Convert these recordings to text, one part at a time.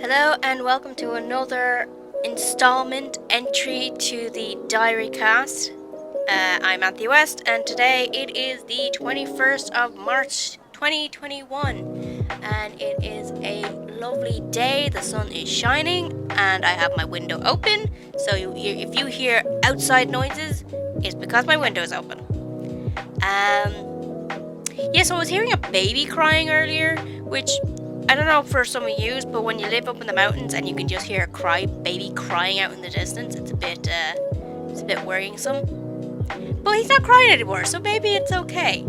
Hello and welcome to another installment entry to the DiaryCast. I'm Anthea West and today it is the 21st of March 2021 and it is a lovely day. The sun is shining and I have my window open, so if you hear outside noises, it's because my window is open. So I was hearing a baby crying earlier, which I don't know for some of you, but when you live up in the mountains and you can just hear a baby crying out in the distance, it's a bit worrisome. But he's not crying anymore, so maybe it's okay.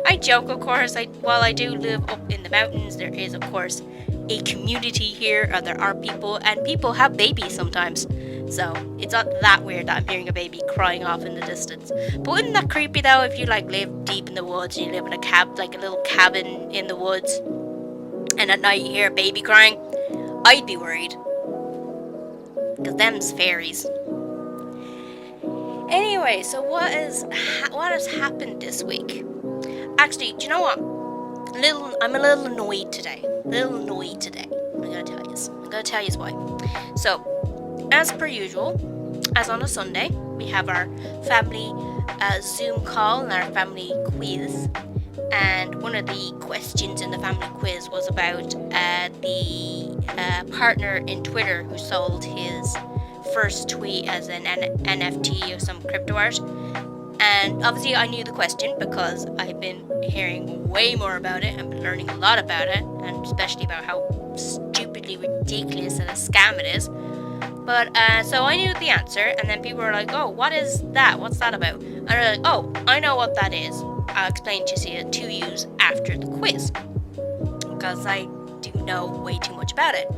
I joke, of course. While I do live up in the mountains, there is, of course, a community here. There are people, and people have babies sometimes. So it's not that weird that I'm hearing a baby crying off in the distance. But isn't that creepy though? If you live deep in the woods, you live in a little cabin in the woods, and at night you hear a baby crying, I'd be worried. Because them's fairies. Anyway, so what has happened this week? Actually, do you know what? I'm a little annoyed today. I'm gonna tell you why. So, as per usual, as on a Sunday, we have our family Zoom call and our family quiz. And one of the questions in the family quiz was about the partner in Twitter who sold his first tweet as an NFT or some crypto art. And obviously I knew the question because I've been hearing way more about it and been learning a lot about it, and especially about how stupidly ridiculous and a scam it is. But so I knew the answer, and then people were like, "Oh, what is that? What's that about?" And they're like, "Oh, I know what that is. I'll explain to you after the quiz, because I do know way too much about it."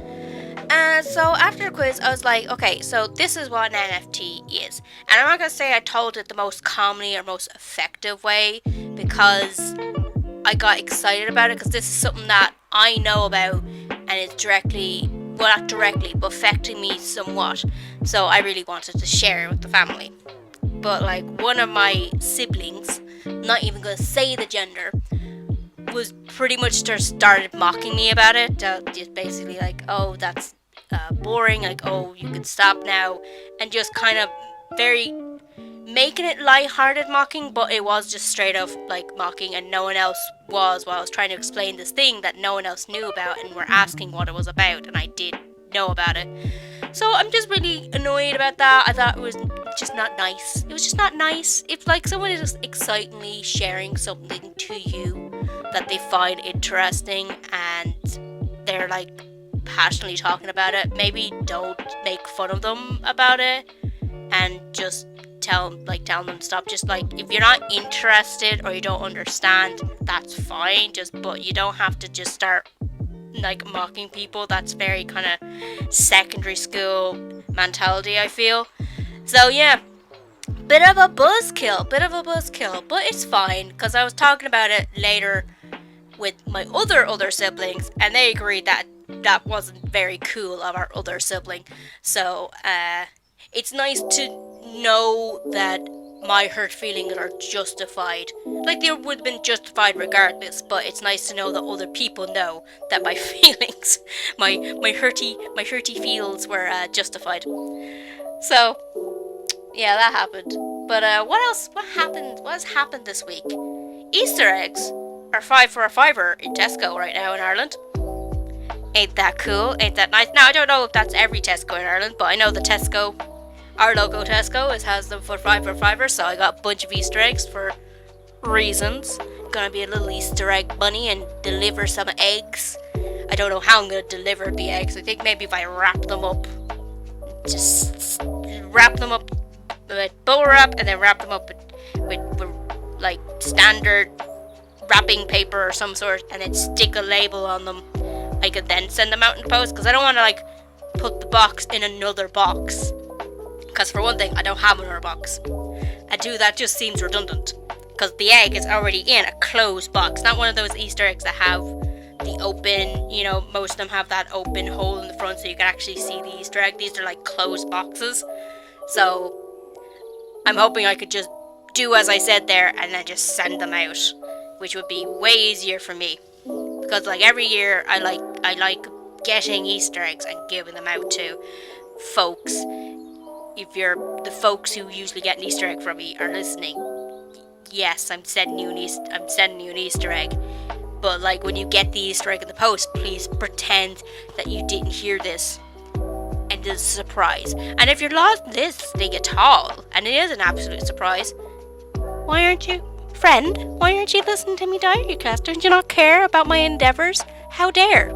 So after the quiz, I was like, okay, so this is what an NFT is. And I'm not going to say I told it the most calmly or most effective way, because I got excited about it, because this is something that I know about, and it's directly, well, not directly, but affecting me somewhat. So I really wanted to share it with the family. But one of my siblings, not even going to say the gender, was pretty much just started mocking me about it. Just basically oh, that's boring, oh, you could stop now, and just kind of very making it light-hearted mocking, but it was just straight up mocking, and no one else was, while I was trying to explain this thing that no one else knew about and were asking what it was about, and I did know about it. So I'm just really annoyed about that. I thought it was just not nice. It was just not nice. If someone is just excitingly sharing something to you that they find interesting and they're passionately talking about it, maybe don't make fun of them about it and just tell them to stop. Just if you're not interested or you don't understand, that's fine, but you don't have to just start mocking people. That's very kind of secondary school mentality, I feel. So yeah, bit of a buzzkill, but it's fine, because I was talking about it later with my other siblings, and they agreed that wasn't very cool of our other sibling. So it's nice to know that my hurt feelings are justified. They would have been justified regardless, but it's nice to know that other people know that my feelings, my hurty feels were justified. So yeah, that happened. But what has happened this week? Easter eggs are 5 for a $5 in Tesco right now in Ireland. Ain't that cool? Ain't that nice? Now, I don't know if that's every Tesco in Ireland, but I know the Tesco, our local Tesco, has them for 5 for a $5, so I got a bunch of Easter eggs for reasons. Gonna be a little Easter egg bunny and deliver some eggs. I don't know how I'm gonna deliver the eggs. I think maybe if I wrap them up with bubble wrap, and then wrap them up with standard wrapping paper or some sort, and then stick a label on them. I could then send them out in the post, because I don't want to put the box in another box, because for one thing, I don't have another box, and two, that just seems redundant, because the egg is already in a closed box, not one of those Easter eggs that have the open, most of them have that open hole in the front so you can actually see the Easter egg. These are closed boxes, so I'm hoping I could just do as I said there and then just send them out, which would be way easier for me, because every year I like getting Easter eggs and giving them out to folks. If you're the folks who usually get an Easter egg from me are listening, yes, I'm sending you an Easter egg. But like when you get the Easter egg in the post, please pretend that you didn't hear this and it's a surprise. And if you're not listening at all, and it is an absolute surprise, why aren't you listening to me DiaryCast? Don't you not care about my endeavours? How dare?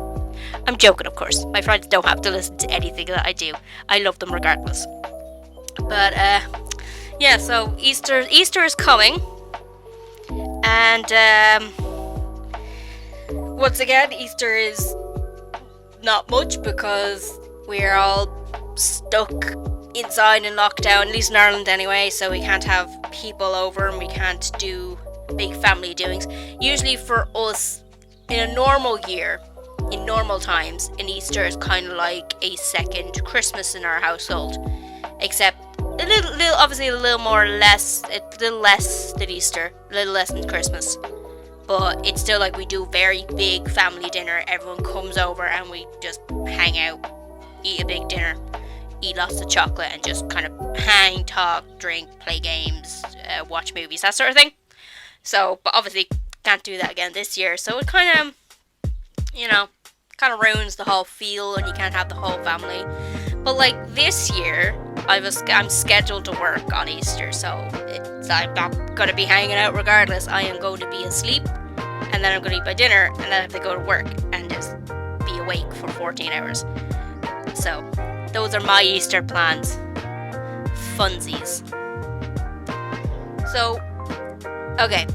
I'm joking, of course. My friends don't have to listen to anything that I do. I love them regardless. But yeah, so Easter is coming, and once again, Easter is not much because we're all stuck inside in lockdown, at least in Ireland anyway, so we can't have people over and we can't do big family doings. Usually for us, in a normal year, in normal times, an Easter is kind of like a second Christmas in our household, except a little obviously a little less than Easter, a little less than Christmas. But it's still like we do very big family dinner. Everyone comes over and we just hang out, eat a big dinner, eat lots of chocolate, and just kind of hang, talk, drink, play games, watch movies, that sort of thing. So, but obviously can't do that again this year. So it kind of ruins the whole feel, and you can't have the whole family. But like this year, I'm scheduled to work on Easter, so I'm not going to be hanging out regardless. I am going to be asleep, and then I'm going to eat my dinner, and then I have to go to work and just be awake for 14 hours. So those are my Easter plans. Funsies. So, okay.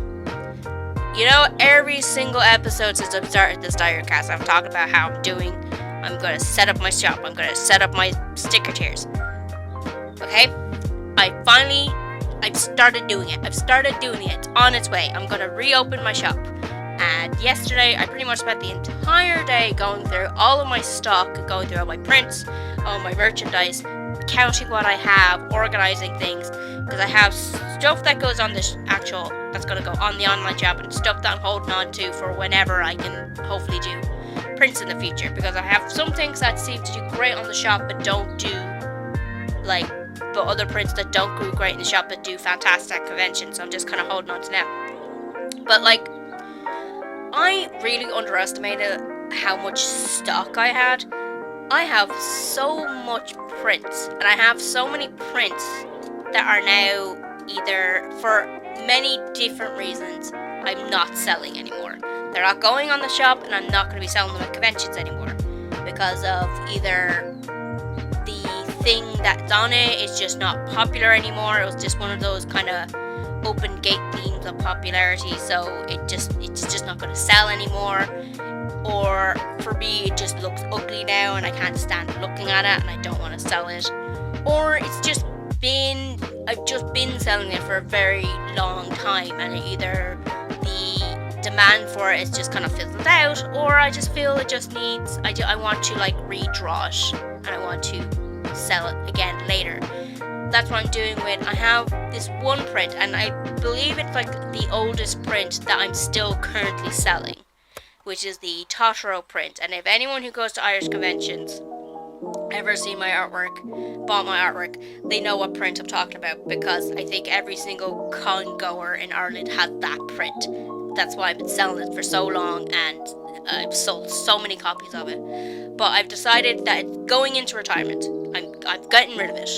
You know, every single episode since I've started this DiaryCast, I've talked about how I'm going to set up my shop. I'm going to set up my sticker tiers. Okay? I've started doing it. It's on its way. I'm going to reopen my shop. And yesterday, I pretty much spent the entire day going through all of my stock, going through all my prints, all my merchandise, counting what I have, organizing things, because I have stuff that goes on this that's going to go on the online shop, and stuff that I'm holding on to for whenever I can hopefully do prints in the future, because I have some things that seem to do great on the shop but don't do, like, but other prints that don't do great in the shop but do fantastic at conventions, so I'm just kind of holding on to them. But like, I really underestimated how much stock I had. I have so much prints, and I have so many prints that are now either, for many different reasons, I'm not selling anymore. They're not going on the shop, and I'm not going to be selling them at conventions anymore because of either the thing that's on it is just not popular anymore. It was just one of those kind of open gate themes of popularity, so it's just not going to sell anymore. Or for me, it just looks ugly now and I can't stand looking at it and I don't want to sell it. Or I've just been selling it for a very long time, and either the demand for it is just kind of fizzled out, or I just feel it just needs, I want to like redraw it and I want to sell it again later. That's what I'm doing with, I have this one print, and I believe it's like the oldest print that I'm still currently selling, which is the Totoro print. And if anyone who goes to Irish conventions ever seen my artwork, bought my artwork, they know what print I'm talking about, because I think every single con goer in Ireland has that print. That's why I've been selling it for so long, and I've sold so many copies of it. But I've decided that it's going into retirement. I'm getting rid of it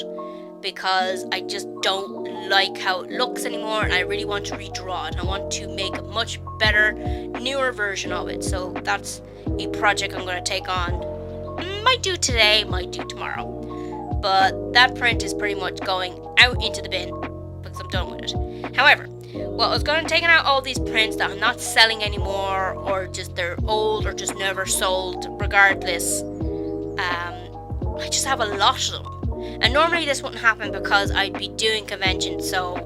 because I just don't like how it looks anymore, and I really want to redraw it. I want to make a much better, newer version of it. So that's a project I'm going to take on. Might do today, might do tomorrow. But that print is pretty much going out into the bin because I'm done with it. However, well, I was going to take out all these prints that I'm not selling anymore, or just they're old or just never sold. Regardless, I just have a lot of them. And normally this wouldn't happen because I'd be doing conventions, so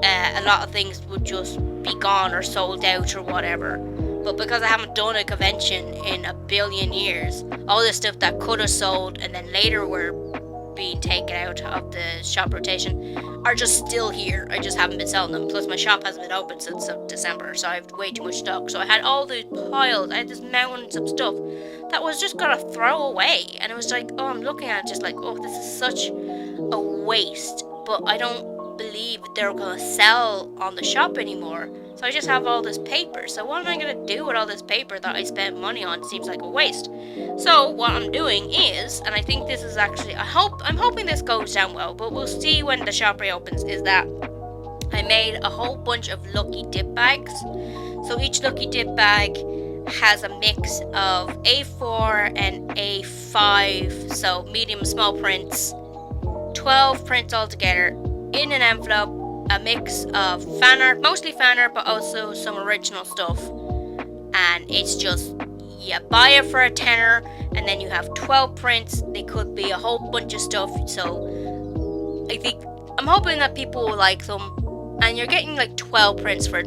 a lot of things would just be gone or sold out or whatever. But because I haven't done a convention in a billion years, all the stuff that could have sold and then later were being taken out of the shop rotation are just still here. I just haven't been selling them. Plus my shop hasn't been open since December, so I have way too much stock. So I had all these piles, I had this mountains of stuff that was just gonna throw away. And it was like, oh, I'm looking at it just like, oh, this is such a waste. But I don't believe they're gonna sell on the shop anymore. So I just have all this paper. So what am I gonna do with all this paper that I spent money on? It seems like a waste. So what I'm doing is, and I think this is actually, I'm hoping this goes down well, but we'll see when the shop reopens, is that I made a whole bunch of lucky dip bags. So each lucky dip bag has a mix of A4 and A5, so medium small prints, 12 prints altogether in an envelope. A mix of fan art, mostly fan art, but also some original stuff. And it's just, you buy it for a tenner, and then you have 12 prints. They could be a whole bunch of stuff. So I'm hoping that people will like them. And you're getting like 12 prints for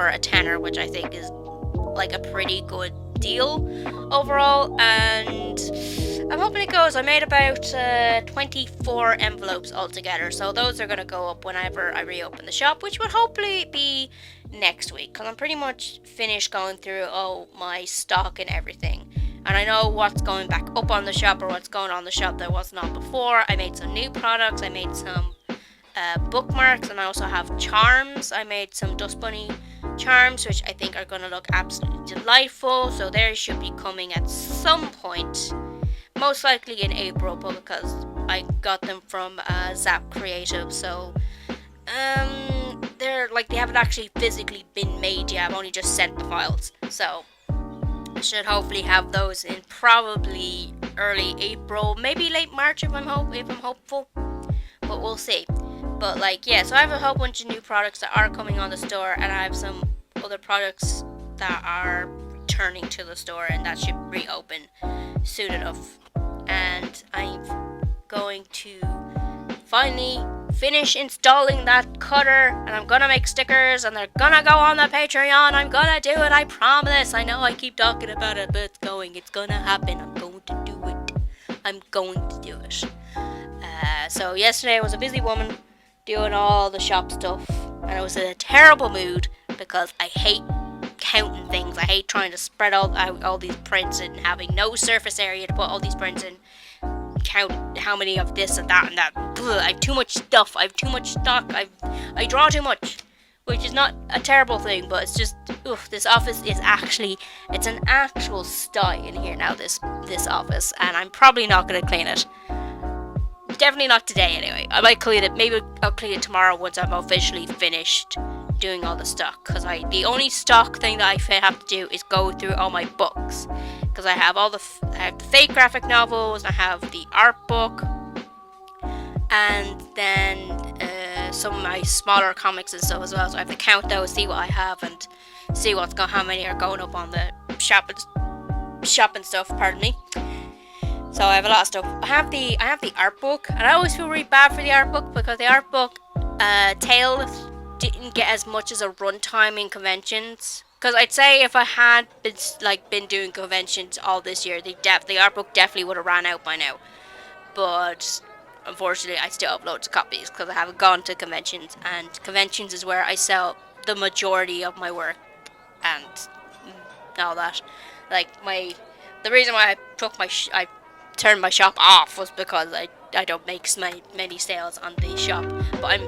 a tenner, which I think is like a pretty good deal overall. And I'm hoping it goes. I made about 24 envelopes altogether, so those are going to go up whenever I reopen the shop, which would hopefully be next week, because I'm pretty much finished going through all my stock and everything. And I know what's going back up on the shop or what's going on the shop that wasn't on before. I made some new products. I made some bookmarks, and I also have charms. I made some Dust Bunny charms, which I think are going to look absolutely delightful. So they should be coming at some point. Most likely in April, because I got them from Zap Creative, so they haven't actually physically been made yet. I've only just sent the files, so I should hopefully have those in probably early April, maybe late March if I'm hopeful, but we'll see. But so I have a whole bunch of new products that are coming on the store, and I have some other products that are returning to the store, and that should reopen soon enough. And I'm going to finally finish installing that cutter, and I'm gonna make stickers, and they're gonna go on the Patreon. I'm gonna do it, I promise. I know I keep talking about it, but it's gonna happen. I'm going to do it. So yesterday I was a busy woman doing all the shop stuff, and I was in a terrible mood because I hate counting things. I hate trying to spread out all these prints and having no surface area to put all these prints in. Count how many of this and that and that. Ugh, I have too much stuff. I have too much stock. I draw too much, which is not a terrible thing, but it's just, this office is it's an actual sty in here now, this office, and I'm probably not going to clean it. Definitely not today anyway. I might clean it. Maybe I'll clean it tomorrow once I'm officially finished doing all the stock, because the only stock thing that I have to do is go through all my books, because I have the fake graphic novels, I have the art book, and then some of my smaller comics and stuff as well. So I have to count those, see what I have, and see how many are going up on the shop and stuff. Pardon me. So I have a lot of stuff. I have the art book, and I always feel really bad for the art book, because the art book Tales didn't get as much as a runtime in conventions. Because I'd say if I had been doing conventions all this year, the art book definitely would have ran out by now. But unfortunately, I still have loads of copies because I haven't gone to conventions, and conventions is where I sell the majority of my work and all that. The reason why I turned my shop off was because I don't make many sales on the shop. But I'm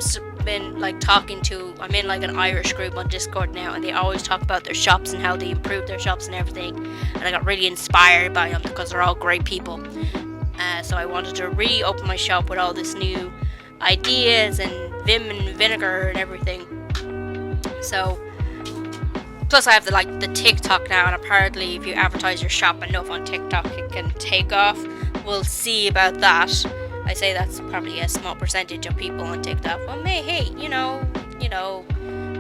in an Irish group on Discord now, and they always talk about their shops and how they improved their shops and everything, and I got really inspired by them because they're all great people. So I wanted to reopen my shop with all this new ideas and vim and vinegar and everything. So plus I have the TikTok now, and apparently if you advertise your shop enough on TikTok, it can take off. We'll see about that. I say that's probably a small percentage of people on TikTok. Well, hey,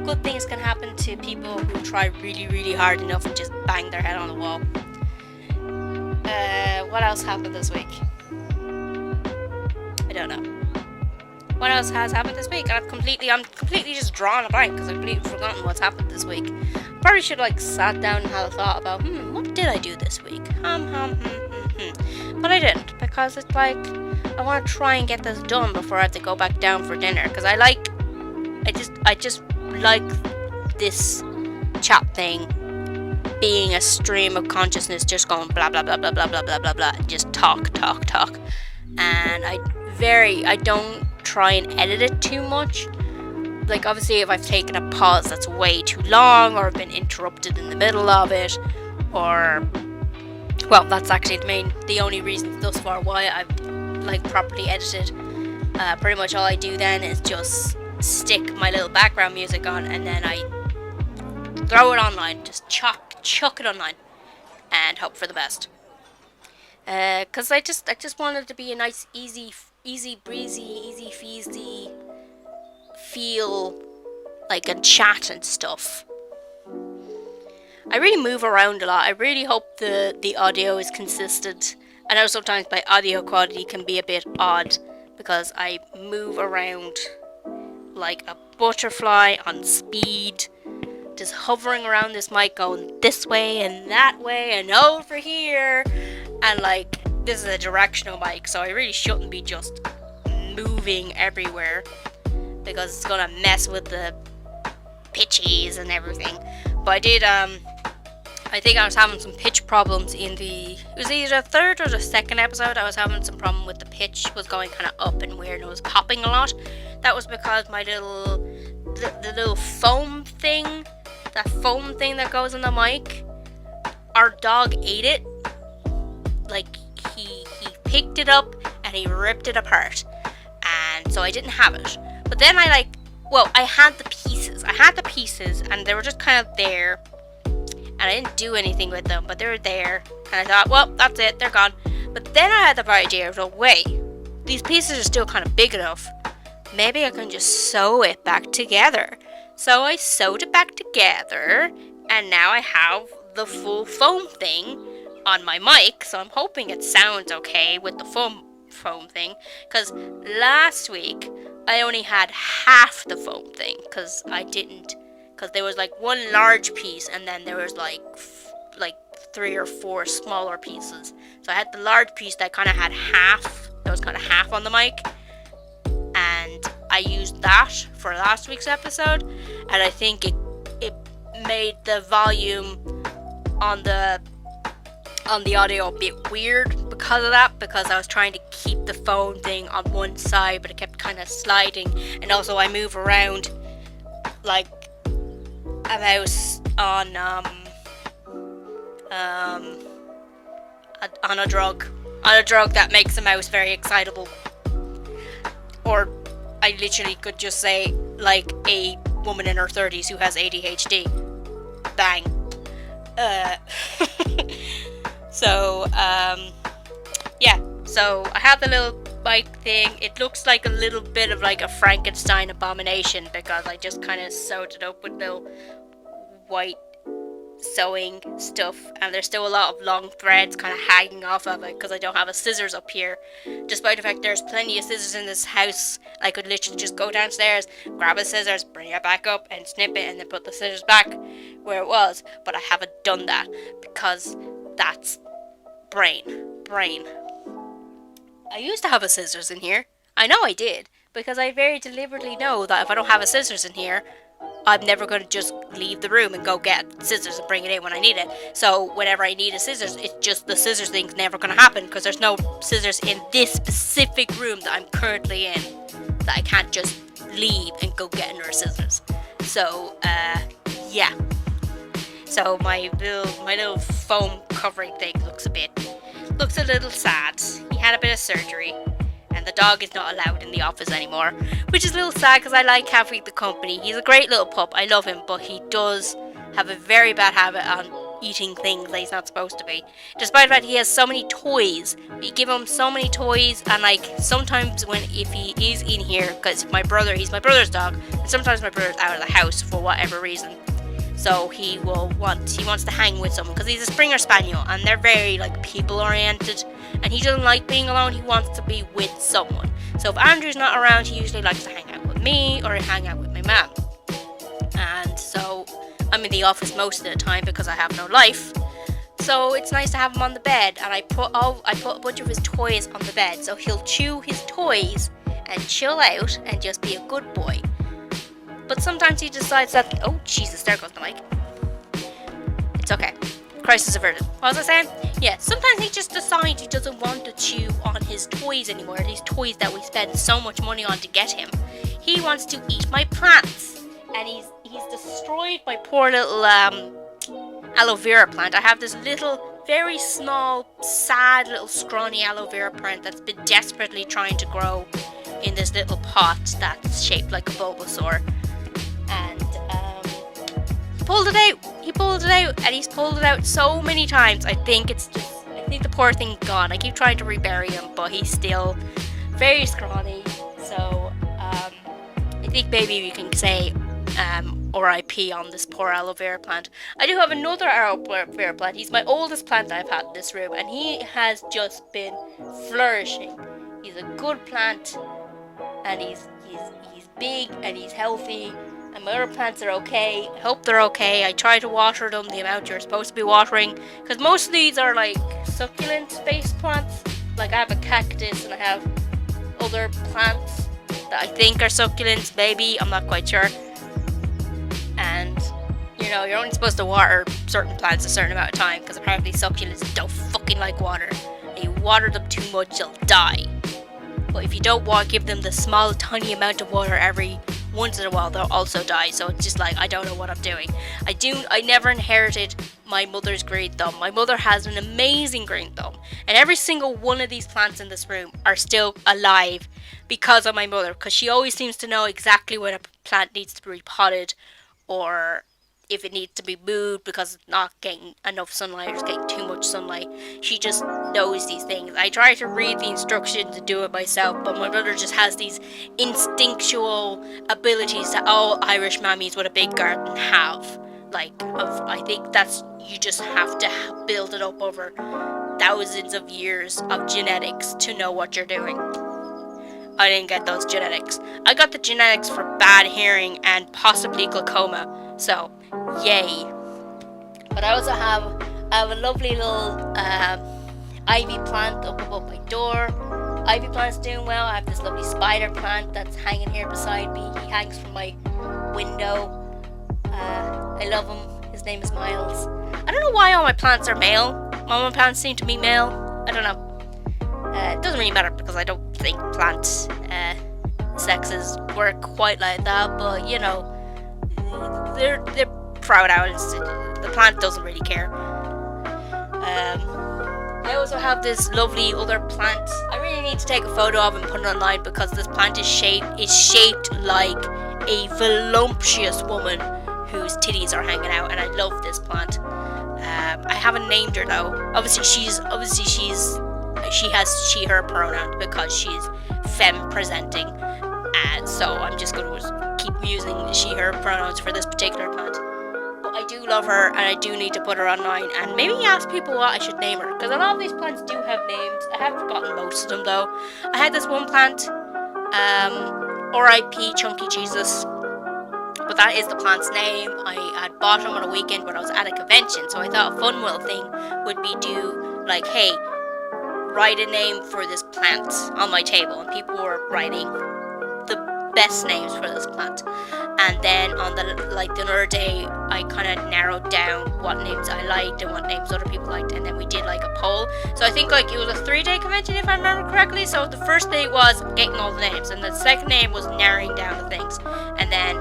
good things can happen to people who try really, really hard enough and just bang their head on the wall. What else happened this week? I don't know. What else has happened this week? I'm completely just drawing a blank because I've completely forgotten what's happened this week. Probably should sat down and had a thought about, what did I do this week? But I didn't, because it's I want to try and get this done before I have to go back down for dinner, because I just like this chat thing being a stream of consciousness, just going blah blah blah blah blah blah blah blah blah, just talk, and I don't try and edit it too much. Like, obviously, if I've taken a pause that's way too long, or I've been interrupted in the middle of it, or, well, that's actually the only reason thus far why I've properly edited. Pretty much all I do then is just stick my little background music on, and then I throw it online, just chuck it online, and hope for the best. Cause I just want it to be a nice, easy breezy, easy feasy feel, like, and chat and stuff. I really move around a lot. I really hope the audio is consistent. I know sometimes my audio quality can be a bit odd because I move around like a butterfly on speed, just hovering around this mic, going this way and that way and over here, and like, this is a directional mic, so I really shouldn't be just moving everywhere, because it's gonna mess with the pitches and everything. But I think I was having some pitch problems it was either the third or the second episode. I was having some problem with the pitch, was going kind of up and weird, and it was popping a lot. That was because my the little foam thing, that foam thing that goes in the mic, our dog ate it. Like, he picked it up and he ripped it apart, and so I didn't have it. But then I had the pieces, and they were just kind of there, and I didn't do anything with them, but they were there, and I thought, well, that's it, they're gone. But then I had the bright idea of, wait, these pieces are still kind of big enough, maybe I can just sew it back together. So I sewed it back together, and now I have the full foam thing on my mic, so I'm hoping it sounds okay with the foam thing, because last week I only had half the foam thing, because there was like one large piece, and then there was like 3 or 4 smaller pieces. So I had the large piece that kind of had half, that was kind of half on the mic, and I used that for last week's episode, and I think it made the volume on the audio a bit weird because of that, because I was trying to keep the phone thing on one side, but it kept kind of sliding, and also I move around like a mouse on a drug that makes a mouse very excitable. Or I literally could just say, like a woman in her 30s who has ADHD. Bang. So I have the little mic thing. It looks like a little bit of like a Frankenstein abomination, because I just kind of sewed it up with little white sewing stuff, and there's still a lot of long threads kind of hanging off of it because I don't have a scissors up here, despite the fact there's plenty of scissors in this house. I could literally just go downstairs, grab a scissors, bring it back up and snip it, and then put the scissors back where it was, but I haven't done that because that's brain. I used to have a scissors in here. I know I did, because I very deliberately know that if I don't have a scissors in here, I'm never going to just leave the room and go get scissors and bring it in when I need it. So whenever I need a scissors, it's just the scissors thing's never going to happen, because there's no scissors in this specific room that I'm currently in that I can't just leave and go get another scissors. So, yeah. So my little foam covering thing looks a little sad. He had a bit of surgery, and the dog is not allowed in the office anymore, which is a little sad because I like having the company. He's a great little pup, I love him, but he does have a very bad habit on eating things that he's not supposed to be. Despite the fact he has so many toys, we give him so many toys, and like sometimes if he is in here, because he's my brother's dog, and sometimes my brother's out of the house for whatever reason. So he wants to hang with someone, because he's a Springer Spaniel, and they're very like people oriented, and he doesn't like being alone. He wants to be with someone. So if Andrew's not around, he usually likes to hang out with me or hang out with my mum. And so I'm in the office most of the time because I have no life. So it's nice to have him on the bed, and I put a bunch of his toys on the bed, so he'll chew his toys and chill out and just be a good boy. But sometimes he decides that, oh Jesus, there goes the mic. It's okay. Crisis averted. What was I saying? Yeah, sometimes he just decides he doesn't want to chew on his toys anymore, these toys that we spend so much money on to get him. He wants to eat my plants, and he's destroyed my poor little aloe vera plant. I have this little, very small, sad little scrawny aloe vera plant that's been desperately trying to grow in this little pot that's shaped like a Bulbasaur. And he pulled it out, and he's pulled it out so many times. I think the poor thing's gone. I keep trying to rebury him, but he's still very scrawny. So I think maybe we can say RIP on this poor aloe vera plant. I do have another aloe vera plant. He's my oldest plant I've had in this room, and he has just been flourishing. He's a good plant, and he's big, and he's healthy, and my other plants are okay. I hope they're okay. I try to water them the amount you're supposed to be watering, because most of these are like succulent based plants. Like I have a cactus, and I have other plants that I think are succulents, maybe, I'm not quite sure. And you know, you're only supposed to water certain plants a certain amount of time, because apparently succulents don't fucking like water. And you water them too much, they'll die. But if you don't give them the small tiny amount of water every once in a while, they'll also die. So it's just like, I don't know what I'm doing. I never inherited my mother's green thumb. My mother has an amazing green thumb, and every single one of these plants in this room are still alive because of my mother, because she always seems to know exactly when a plant needs to be repotted, or if it needs to be moved because it's not getting enough sunlight or it's getting too much sunlight. She just knows these things. I try to read the instructions and do it myself, but my mother just has these instinctual abilities that all Irish mammies with a big garden have. I think that's, you just have to build it up over thousands of years of genetics to know what you're doing. I didn't get those genetics. I got the genetics for bad hearing and possibly glaucoma. So, yay. But I also have a lovely little ivy plant up above my door. Ivy plant's doing well. I have this lovely spider plant that's hanging here beside me. He hangs from my window. I love him. His name is Miles. I don't know why all my plants are male. All my plants seem to be male. I don't know. It doesn't really matter, because I don't think plant sexes work quite like that. But you know, they're proud owls. The plant doesn't really care. I also have this lovely other plant. I really need to take a photo of and put it online, because this plant is shaped like a voluptuous woman whose titties are hanging out, and I love this plant. I haven't named her though. Obviously she has she/her pronouns because she's femme presenting, and so I'm just going to keep using she/her pronouns for this particular plant. But I do love her, and I do need to put her online, and maybe ask people what I should name her, because a lot of these plants do have names. I have forgotten most of them though. I had this one plant, RIP Chunky Jesus, but that is the plant's name. I had bought him on a weekend when I was at a convention, so I thought a fun little thing would be do like, hey, write a name for this plant on my table, and people were writing the best names for this plant. And then on the another day, I kind of narrowed down what names I liked and what names other people liked, and then we did like a poll. So I think like it was a 3-day convention, if I remember correctly. So the first day was getting all the names, and the second name was narrowing down the things, and then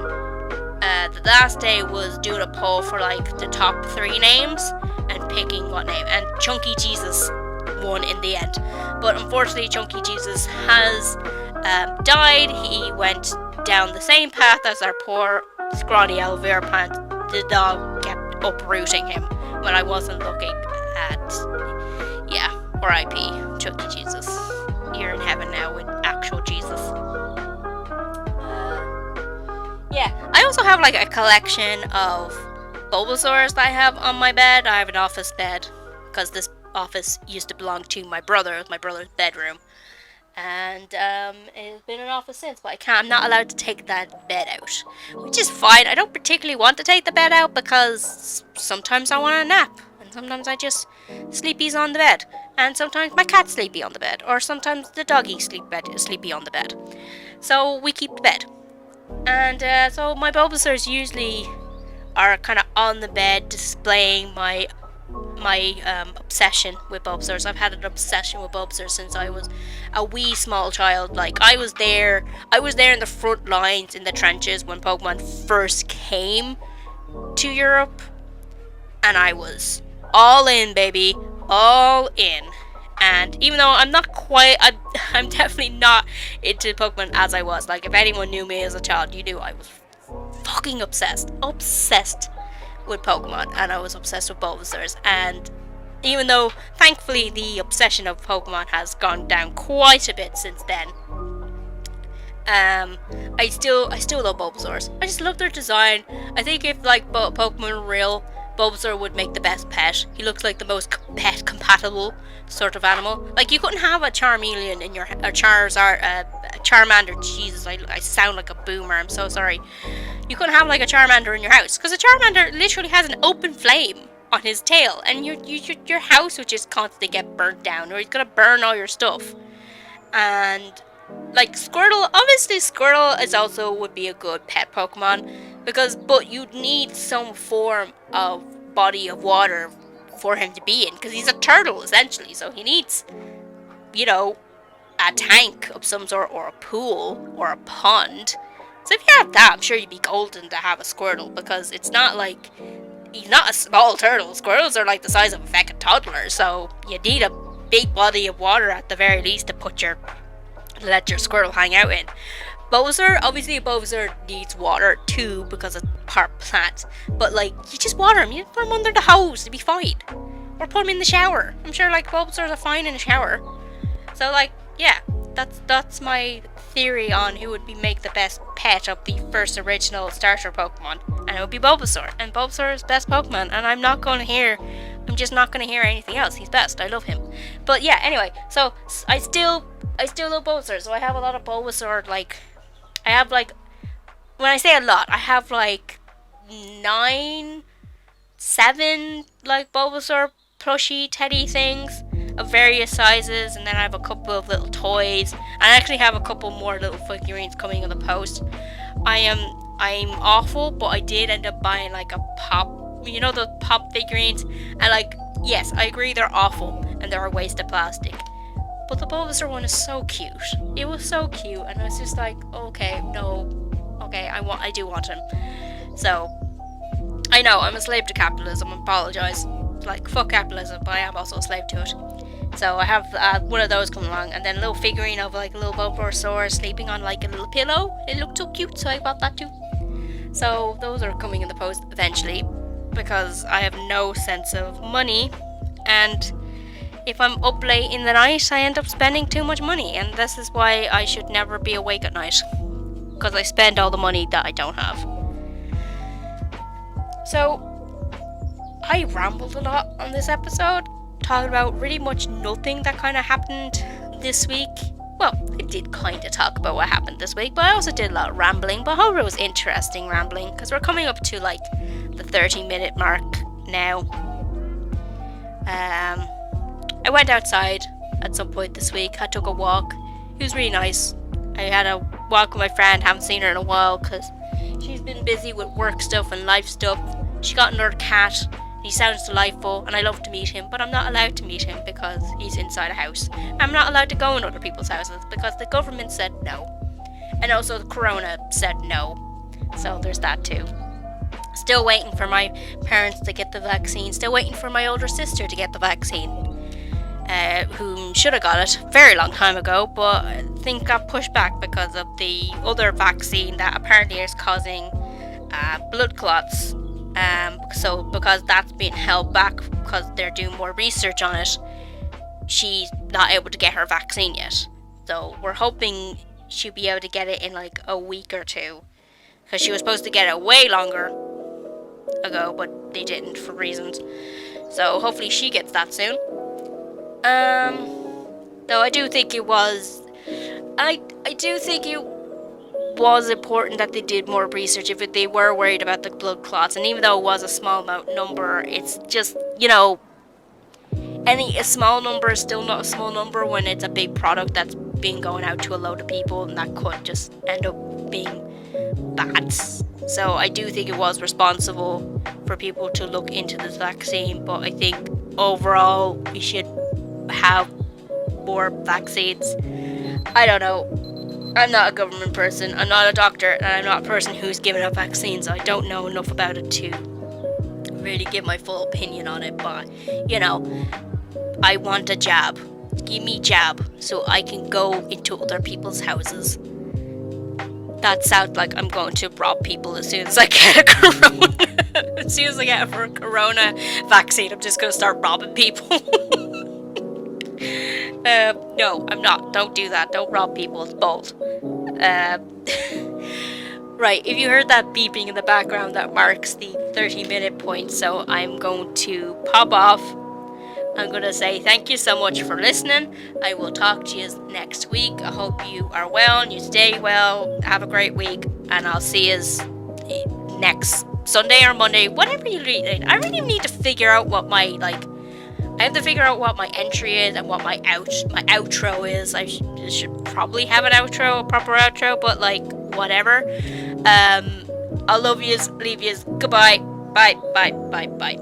the last day was doing a poll for like the top 3 names and picking what name. And Chunky Jesus won in the end, but unfortunately Chunky Jesus has died. He went down the same path as our poor scrawny aloe vera plant. The dog kept uprooting him when I wasn't looking. R.I.P. Chunky Jesus. You're in heaven now with actual Jesus. I also have like a collection of Bulbasaurs that I have on my bed. I have an office bed, because this office used to belong to my brother. It was my brother's bedroom, and it's been an office since, but I'm not allowed to take that bed out, which is fine. I don't particularly want to take the bed out, because sometimes I want a nap, and sometimes I just sleepies on the bed, and sometimes my cat's sleepy on the bed, or sometimes the doggy sleepy on the bed. So we keep the bed. And so my Bulbasaurs usually are kind of on the bed displaying my obsession with Bulbasaurs. I've had an obsession with Bulbasaurs since I was a wee small child. Like I was there in the front lines in the trenches when Pokemon first came to Europe, and I was all in, baby, all in. And even though I'm not quite, I'm definitely not into Pokemon as I was. Like if anyone knew me as a child, you knew I was fucking obsessed with Pokemon, and I was obsessed with Bulbasaurs. And even though thankfully the obsession of Pokemon has gone down quite a bit since then, I still love Bulbasaurs. I just love their design. I think if like Pokemon were real, Bulbasaur would make the best pet. He looks like the most pet compatible sort of animal. Like you couldn't have a Charmeleon in your Charmander. Jesus, I sound like a boomer. I'm so sorry. You couldn't have like a Charmander in your house because a Charmander literally has an open flame on his tail, and your house would just constantly get burnt down, or he's gonna burn all your stuff. And like Squirtle, obviously Squirtle is also would be a good pet Pokemon but you'd need some form of body of water for him to be in, because he's a turtle essentially, so he needs, a tank of some sort, or a pool, or a pond. So if you have that, I'm sure you'd be golden to have a Squirtle, because it's not like he's not a small turtle. Squirtles are like the size of a fucking toddler, so you need a big body of water at the very least to let your Squirtle hang out in. Bulbasaur needs water too because it's part plant. But like, you just water him. You put him under the hose to be fine, or put him in the shower. I'm sure like Bulbasaurs are fine in the shower. So like, yeah, that's my theory on who would make the best pet of the first original starter Pokemon, and it would be Bulbasaur. And Bulbasaur is best Pokemon, and I'm just not gonna hear anything else. He's best. I love him. But yeah, anyway, so I still love Bulbasaur. So I have a lot of Bulbasaur. Like, I have like, when I say a lot, I have like 7 like Bulbasaur plushie teddy things of various sizes, and then I have a couple of little toys, and I actually have a couple more little figurines coming in the post. I'm awful, but I did end up buying like a pop, the pop figurines, and like, yes, I agree they're awful and they're a waste of plastic. But the Bulbasaur one is so cute. It was so cute, and I was just like, okay, I do want him. So, I know, I'm a slave to capitalism, I apologise. Like, fuck capitalism, but I am also a slave to it. So I have one of those coming along, and then a little figurine of like a little Bulbasaur sleeping on like a little pillow. It looked so cute, so I bought that too. So those are coming in the post eventually, because I have no sense of money, and if I'm up late in the night, I end up spending too much money, and this is why I should never be awake at night, because I spend all the money that I don't have. So, I rambled a lot on this episode, talking about really much nothing that kind of happened this week. Well, I did kind of talk about what happened this week, but I also did a lot of rambling, but I hope it was interesting rambling, because we're coming up to like the 30-minute mark now. I went outside at some point this week. I took a walk. It was really nice. I had a walk with my friend. Haven't seen her in a while because she's been busy with work stuff and life stuff. She got another cat. He sounds delightful, and I love to meet him, but I'm not allowed to meet him because he's inside a house. I'm not allowed to go in other people's houses because the government said no. And also the corona said no. So there's that too. Still waiting for my parents to get the vaccine. Still waiting for my older sister to get the vaccine. Whom should have got it a very long time ago, but I think got pushed back because of the other vaccine that apparently is causing blood clots. So because that's being held back because they're doing more research on it, she's not able to get her vaccine yet. So we're hoping she'll be able to get it in like a week or two, because she was supposed to get it way longer ago, but they didn't for reasons. So hopefully she gets that soon. Though I do think it was important that they did more research if they were worried about the blood clots. And even though it was a small number, it's just, a small number is still not a small number when it's a big product that's been going out to a load of people, and that could just end up being bad. So I do think it was responsible for people to look into this vaccine, but I think overall we should have more vaccines. I don't know. I'm not a government person, I'm not a doctor, and I'm not a person who's given out vaccines. So I don't know enough about it to really give my full opinion on it, but I want a jab. Give me jab so I can go into other people's houses. That sounds like I'm going to rob people as soon as I get a corona. As soon as I get a corona vaccine, I'm just going to start robbing people. No, I'm not. Don't do that. Don't rob people. It's bold. Right, if you heard that beeping in the background, that marks the 30-minute point, so I'm going to pop off. I'm going to say thank you so much for listening. I will talk to you next week. I hope you are well and you stay well. Have a great week, and I'll see you next Sunday or Monday, whatever you read. I really need to figure out what my I have to figure out what my entry is and what my outro is. I should probably have an outro, a proper outro, but whatever. I love yous, leave yous, goodbye, bye, bye, bye, bye.